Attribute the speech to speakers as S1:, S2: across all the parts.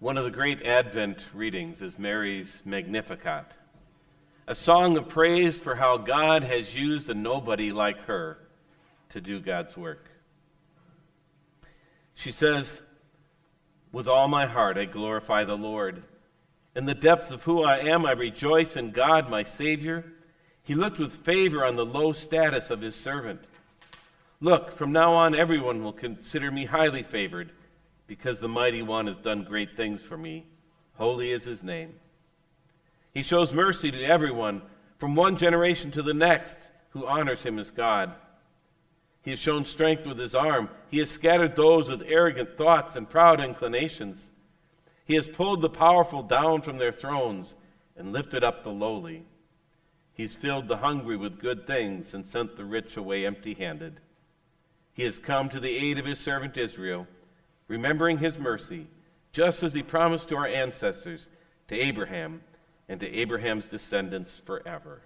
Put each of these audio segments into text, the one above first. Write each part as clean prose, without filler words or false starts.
S1: One of the great Advent readings is Mary's Magnificat, a song of praise for how God has used a nobody like her to do God's work. She says, "With all my heart I glorify the Lord. In the depths of who I am, I rejoice in God, my Savior. He looked with favor on the low status of his servant. Look, from now on everyone will consider me highly favored, because the Mighty One has done great things for me. Holy is his name. He shows mercy to everyone, from one generation to the next, who honors him as God. He has shown strength with his arm. He has scattered those with arrogant thoughts and proud inclinations. He has pulled the powerful down from their thrones and lifted up the lowly. He's filled the hungry with good things and sent the rich away empty-handed. He has come to the aid of his servant Israel, remembering his mercy, just as he promised to our ancestors, to Abraham, and to Abraham's descendants forever."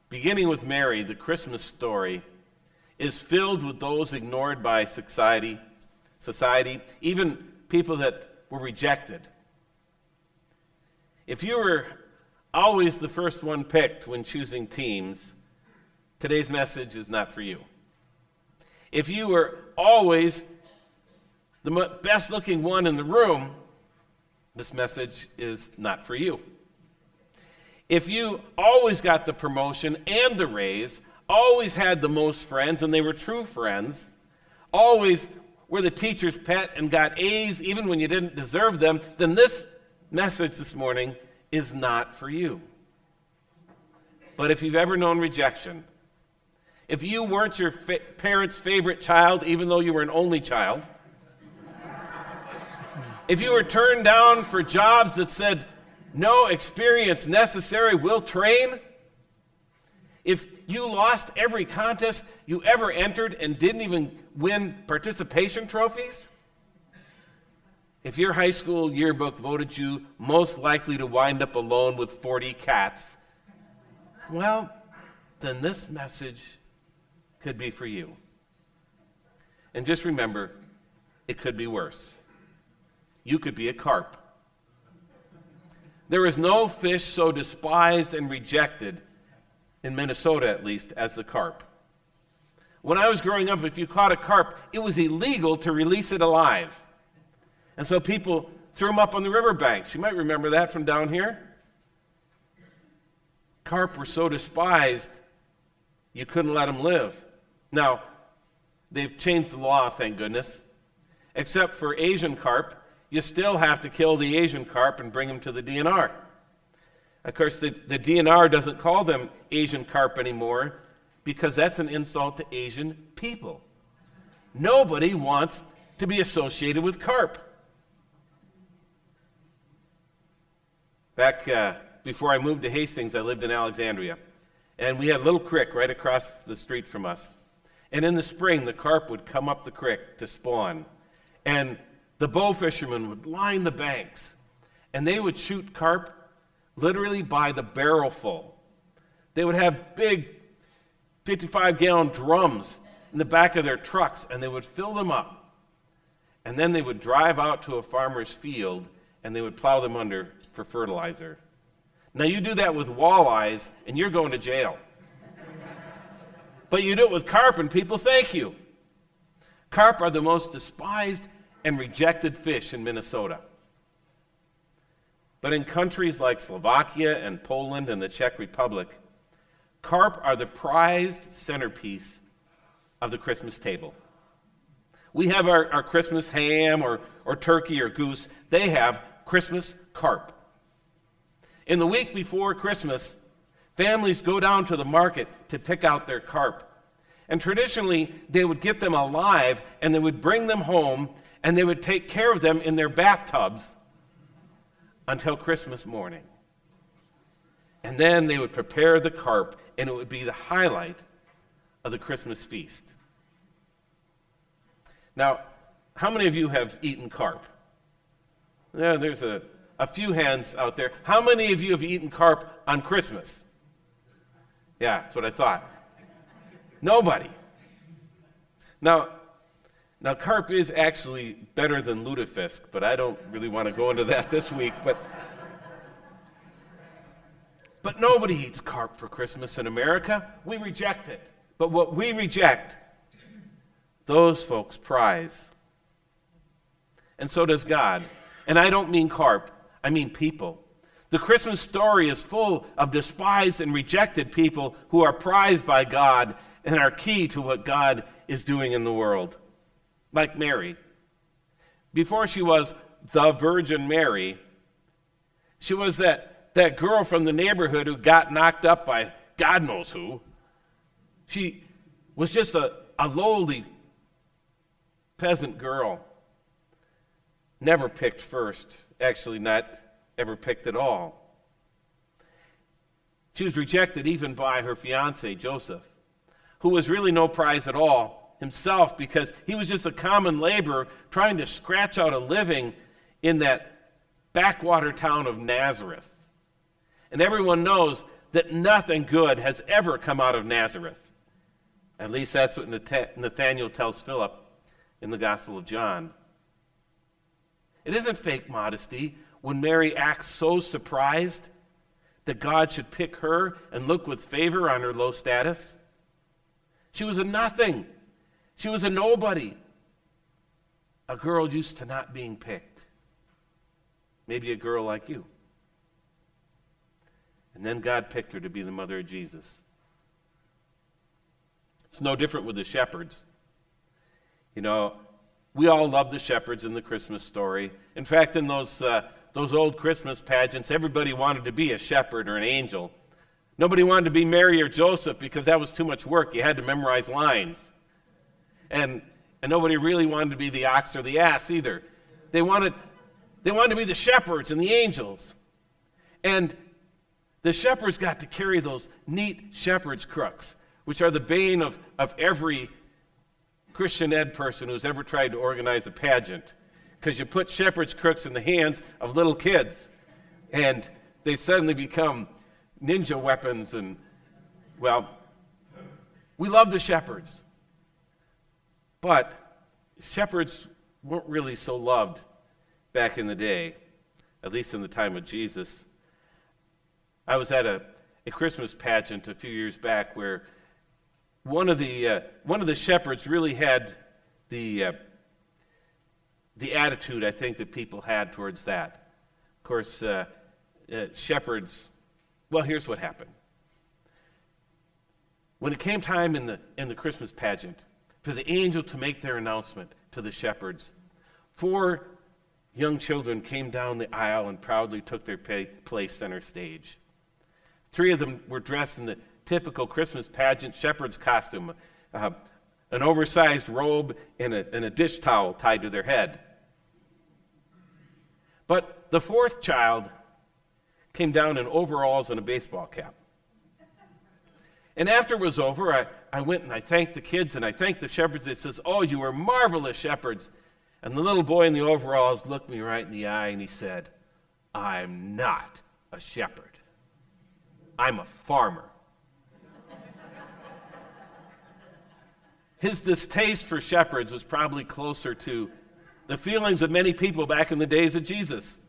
S1: Beginning with Mary, the Christmas story is filled with those ignored by society, even people that were rejected. If you were always the first one picked when choosing teams, today's message is not for you. If you were always the best-looking one in the room, this message is not for you. If you always got the promotion and the raise, always had the most friends, and they were true friends, always were the teacher's pet and got A's even when you didn't deserve them, then this message this morning is not for you. But if you've ever known rejection, if you weren't your parents' favorite child, even though you were an only child, if you were turned down for jobs that said, "No experience necessary, we'll train," if you lost every contest you ever entered and didn't even win participation trophies, if your high school yearbook voted you most likely to wind up alone with 40 cats, well, then this message could be for you. And just remember, it could be worse. You could be a carp. There is no fish so despised and rejected, in Minnesota at least, as the carp. When I was growing up, if you caught a carp, it was illegal to release it alive. And so people threw them up on the riverbanks. You might remember that from down here. Carp were so despised, you couldn't let them live. Now, they've changed the law, thank goodness. Except for Asian carp, you still have to kill the Asian carp and bring them to the DNR. Of course, the DNR doesn't call them Asian carp anymore because that's an insult to Asian people. Nobody wants to be associated with carp. Back before I moved to Hastings, I lived in Alexandria, and we had a little creek right across the street from us. And in the spring, the carp would come up the creek to spawn, and the bow fishermen would line the banks, and they would shoot carp literally by the barrelful. They would have big 55-gallon drums in the back of their trucks, and they would fill them up. And then they would drive out to a farmer's field, and they would plow them under for fertilizer. Now, you do that with walleyes, and you're going to jail. But you do it with carp, and people thank you. Carp are the most despised and rejected fish in Minnesota. But in countries like Slovakia and Poland and the Czech Republic, carp are the prized centerpiece of the Christmas table. We have our Christmas ham or turkey or goose. They have Christmas carp. In the week before Christmas, families go down to the market to pick out their carp. And traditionally, they would get them alive, and they would bring them home, and they would take care of them in their bathtubs until Christmas morning. And then they would prepare the carp, and it would be the highlight of the Christmas feast. Now, how many of you have eaten carp? Yeah, there's a few hands out there. How many of you have eaten carp on Christmas? Yeah, that's what I thought. Nobody. Now, Now, carp is actually better than lutefisk, but I don't really want to go into that this week. But nobody eats carp for Christmas in America. We reject it. But what we reject, those folks prize. And so does God. And I don't mean carp, I mean people. The Christmas story is full of despised and rejected people who are prized by God and are key to what God is doing in the world. Like Mary. Before she was the Virgin Mary, she was that girl from the neighborhood who got knocked up by God knows who. She was just a lowly peasant girl. Never picked first. Actually, not ever picked at all. She was rejected even by her fiance, Joseph, who was really no prize at all himself because he was just a common laborer trying to scratch out a living in that backwater town of Nazareth. And everyone knows that nothing good has ever come out of Nazareth. At least that's what Nathanael tells Philip in the Gospel of John. It isn't fake modesty when Mary acts so surprised that God should pick her and look with favor on her low status. She was a nothing. She was a nobody. A girl used to not being picked. Maybe a girl like you. And then God picked her to be the mother of Jesus. It's no different with the shepherds. You know, we all love the shepherds in the Christmas story. In fact, in those old Christmas pageants, everybody wanted to be a shepherd or an angel. Nobody wanted to be Mary or Joseph because that was too much work. You had to memorize lines. And nobody really wanted to be the ox or the ass either. They wanted to be the shepherds and the angels. And the shepherds got to carry those neat shepherd's crooks, which are the bane of every Christian ed person who's ever tried to organize a pageant. Because you put shepherd's crooks in the hands of little kids, and they suddenly become ninja weapons. And, well, we love the shepherds. But shepherds weren't really so loved back in the day, at least in the time of Jesus. I was at a Christmas pageant a few years back where one of the shepherds really had the attitude I think that people had towards that. Of course, shepherds. Well, here's what happened. When it came time in the Christmas pageant for the angel to make their announcement to the shepherds, 4 young children came down the aisle and proudly took their place center stage. 3 of them were dressed in the typical Christmas pageant shepherd's costume, an oversized robe and a dish towel tied to their head. But the 4th child came down in overalls and a baseball cap. And after it was over, I went and I thanked the kids and I thanked the shepherds. They says, "Oh, you were marvelous shepherds." And the little boy in the overalls looked me right in the eye and he said, "I'm not a shepherd. I'm a farmer." His distaste for shepherds was probably closer to the feelings of many people back in the days of Jesus.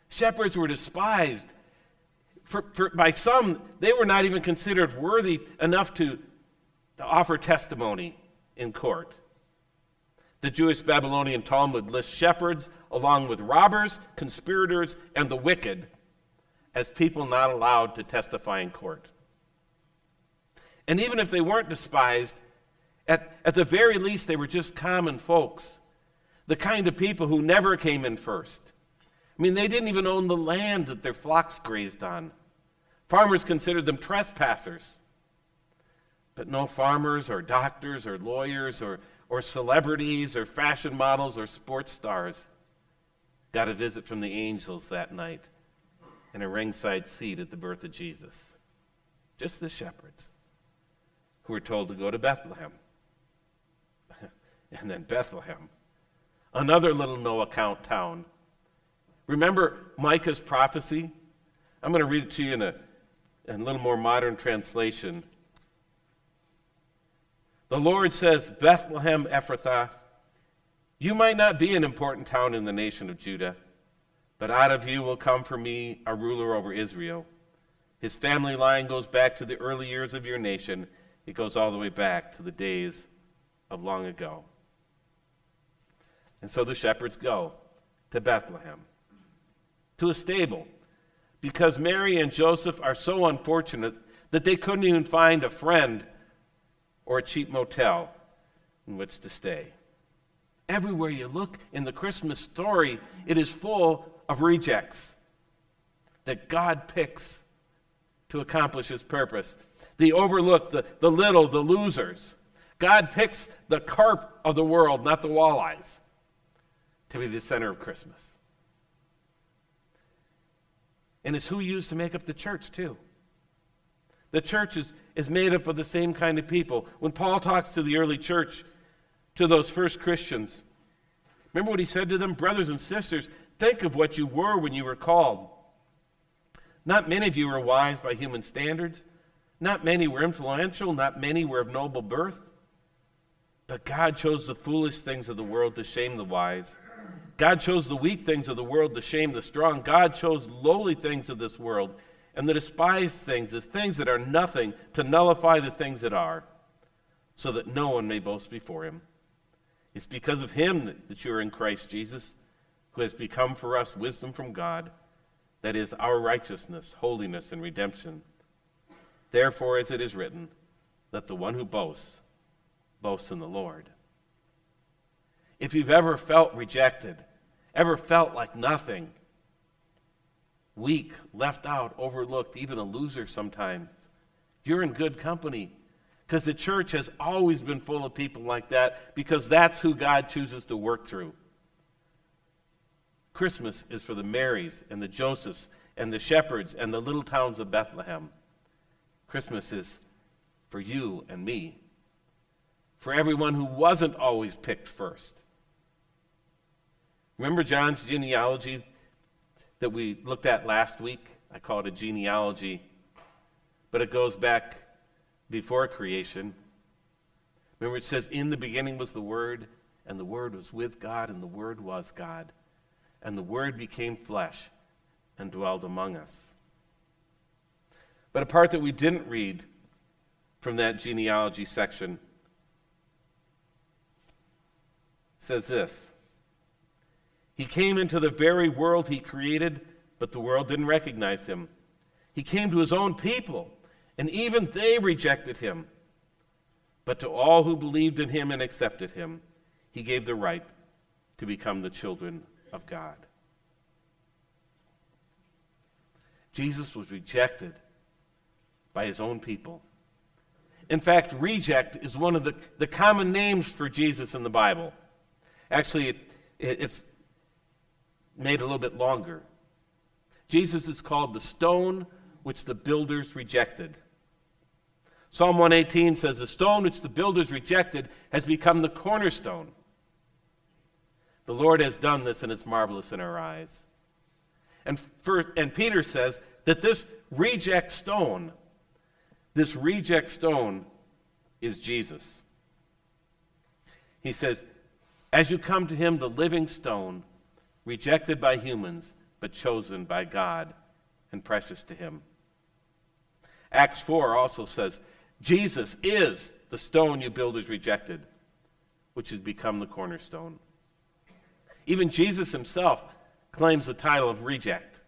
S1: Shepherds were despised. By some, they were not even considered worthy enough to offer testimony in court. The Jewish Babylonian Talmud lists shepherds along with robbers, conspirators, and the wicked as people not allowed to testify in court. And even if they weren't despised, at the very least they were just common folks, the kind of people who never came in first. I mean, they didn't even own the land that their flocks grazed on. Farmers considered them trespassers. But no farmers or doctors or lawyers or celebrities or fashion models or sports stars got a visit from the angels that night in a ringside seat at the birth of Jesus. Just the shepherds who were told to go to Bethlehem. And then Bethlehem, another little no-account town. Remember Micah's prophecy? I'm going to read it to you in a little more modern translation. The Lord says, "Bethlehem Ephrathah, You might not be an important town in the nation of Judah, but out of you will come for me a ruler over Israel. His family line goes back to the early years of your nation. It goes all the way back to the days of long ago." And so the shepherds go to Bethlehem, to a stable, because Mary and Joseph are so unfortunate that they couldn't even find a friend or a cheap motel in which to stay. Everywhere you look in the Christmas story, it is full of rejects that God picks to accomplish his purpose. The overlooked, the little, the losers. God picks the carp of the world, not the walleyes, to be the center of Christmas. And it's who he used to make up the church, too. The church is made up of the same kind of people. When Paul talks to the early church, to those first Christians, remember what he said to them? "Brothers and sisters, think of what you were when you were called. Not many of you were wise by human standards. Not many were influential. Not many were of noble birth. But God chose the foolish things of the world to shame the wise. God chose the weak things of the world to shame the strong. God chose lowly things of this world and the despised things, the things that are nothing, to nullify the things that are, so that no one may boast before him. It's because of him that you are in Christ Jesus, who has become for us wisdom from God, that is our righteousness, holiness, and redemption. Therefore, as it is written, let the one who boasts, boast in the Lord." If you've ever felt rejected, ever felt like nothing, weak, left out, overlooked, even a loser sometimes, you're in good company, because the church has always been full of people like that, because that's who God chooses to work through. Christmas is for the Marys and the Josephs and the shepherds and the little towns of Bethlehem. Christmas is for you and me, for everyone who wasn't always picked first. Remember John's genealogy that we looked at last week? I call it a genealogy, but it goes back before creation. Remember it says, "In the beginning was the Word, and the Word was with God, and the Word was God. And the Word became flesh and dwelled among us." But a part that we didn't read from that genealogy section says this: "He came into the very world he created, but the world didn't recognize him. He came to his own people, and even they rejected him. But to all who believed in him and accepted him, he gave the right to become the children of God." Jesus was rejected by his own people. In fact, reject is one of the common names for Jesus in the Bible. Actually, it's made a little bit longer. Jesus is called the stone which the builders rejected. Psalm 118 says, "The stone which the builders rejected has become the cornerstone. The Lord has done this, and it's marvelous in our eyes." And Peter says that this reject stone is Jesus. He says, "As you come to him, the living stone, rejected by humans, but chosen by God and precious to him." Acts 4 also says, "Jesus is the stone you builders rejected, which has become the cornerstone." Even Jesus himself claims the title of reject.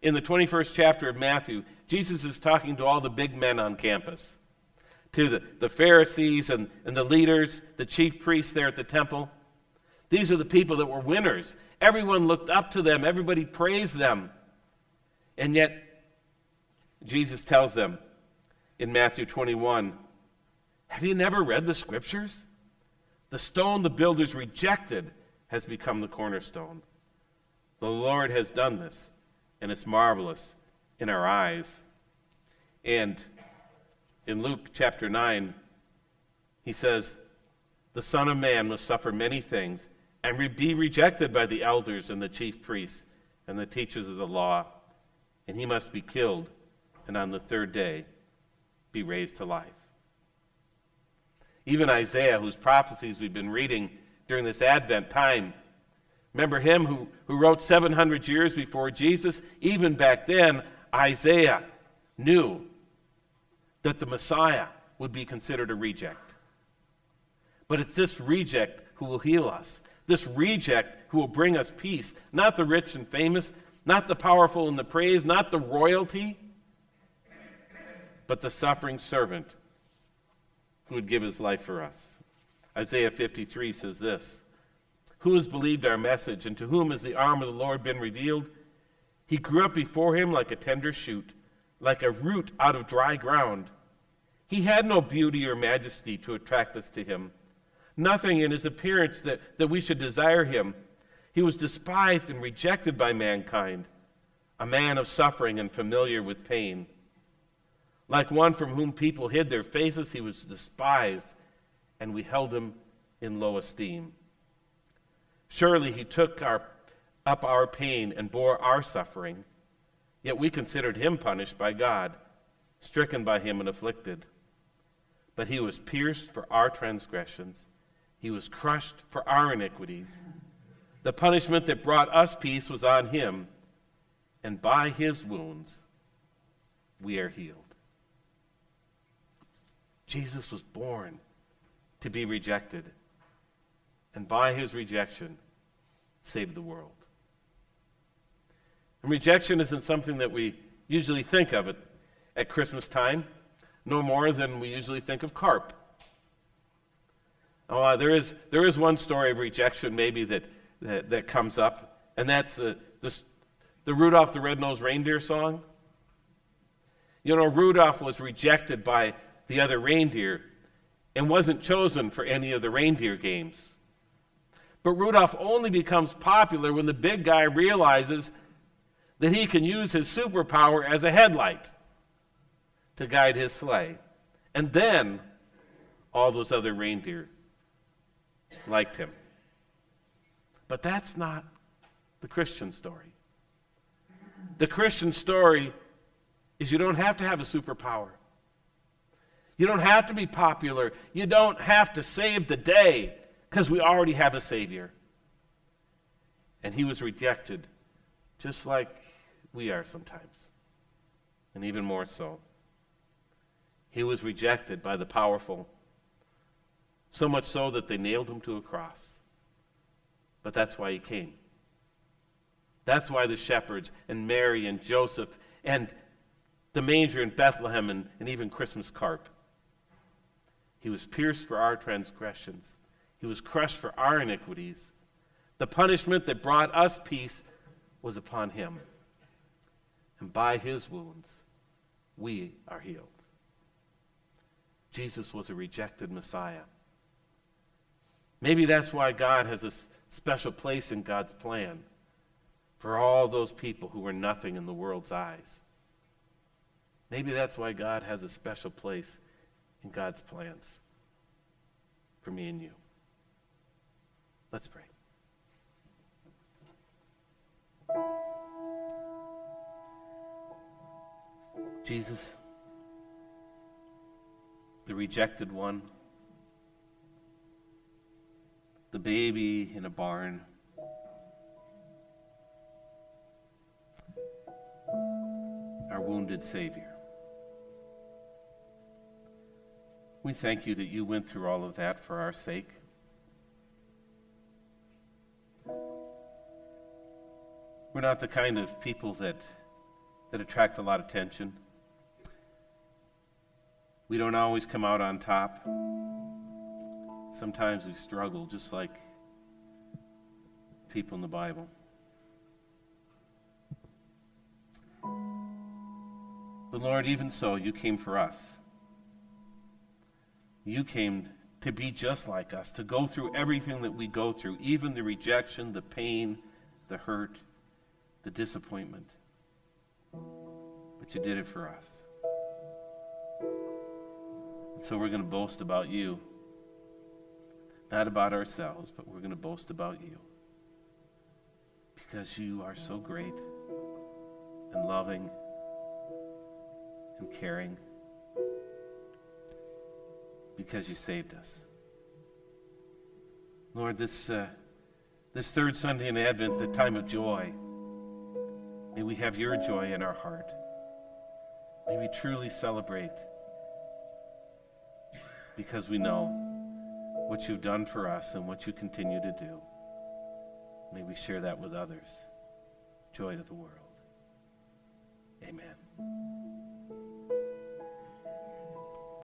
S1: In the 21st chapter of Matthew, Jesus is talking to all the big men on campus, to the Pharisees and the leaders, the chief priests there at the temple. These are the people that were winners. Everyone looked up to them. Everybody praised them. And yet, Jesus tells them in Matthew 21, "Have you never read the scriptures? The stone the builders rejected has become the cornerstone. The Lord has done this, and it's marvelous in our eyes." And in Luke chapter 9, he says, "The Son of Man must suffer many things and be rejected by the elders and the chief priests and the teachers of the law, and he must be killed, and on the third day be raised to life." Even Isaiah, whose prophecies we've been reading during this Advent time. Remember him who wrote 700 years before Jesus? Even back then, Isaiah knew that the Messiah would be considered a reject. But it's this reject who will heal us. This reject who will bring us peace. Not the rich and famous, not the powerful and the praised, not the royalty, but the suffering servant who would give his life for us. Isaiah 53 says this, "Who has believed our message, and to whom has the arm of the Lord been revealed? He grew up before him like a tender shoot, like a root out of dry ground. He had no beauty or majesty to attract us to him, nothing in his appearance that we should desire him. He was despised and rejected by mankind, a man of suffering and familiar with pain. Like one from whom people hid their faces, he was despised, and we held him in low esteem. Surely he took up our pain and bore our suffering, yet we considered him punished by God, stricken by him and afflicted. But he was pierced for our transgressions. He was crushed for our iniquities. The punishment that brought us peace was on him, and by his wounds we are healed." Jesus was born to be rejected, and by his rejection saved the world. And rejection isn't something that we usually think of at Christmas time, no more than we usually think of Carp. Oh, there is one story of rejection maybe that comes up, and that's the Rudolph the Red-Nosed Reindeer song. You know, Rudolph was rejected by the other reindeer and wasn't chosen for any of the reindeer games. But Rudolph only becomes popular when the big guy realizes that he can use his superpower as a headlight to guide his sleigh. And then all those other reindeer liked him. But that's not the Christian story. The Christian story is you don't have to have a superpower. You don't have to be popular. You don't have to save the day, because we already have a Savior. And he was rejected just like we are sometimes, and even more so. He was rejected by the powerful, so much so that they nailed him to a cross. But that's why he came. That's why the shepherds and Mary and Joseph and the manger in Bethlehem and even Christmas Carp. He was pierced for our transgressions. He was crushed for our iniquities. The punishment that brought us peace was upon him. And by his wounds, we are healed. Jesus was a rejected Messiah. Maybe that's why God has a special place in God's plan for all those people who were nothing in the world's eyes. Maybe that's why God has a special place in God's plans for me and you. Let's pray. Jesus, the rejected one, the baby in a barn, our wounded Savior. We thank you that you went through all of that for our sake. We're not the kind of people that attract a lot of attention. We don't always come out on top. Sometimes we struggle just like people in the Bible. But Lord, even so, you came for us. You came to be just like us, to go through everything that we go through, even the rejection, the pain, the hurt, the disappointment. But you did it for us. And so we're going to boast about you. Not about ourselves, but we're going to boast about you. Because you are so great and loving and caring. Because you saved us. Lord, this third Sunday in Advent, the time of joy, may we have your joy in our heart. May we truly celebrate because we know what you've done for us and what you continue to do. May we share that with others. Joy to the world. Amen.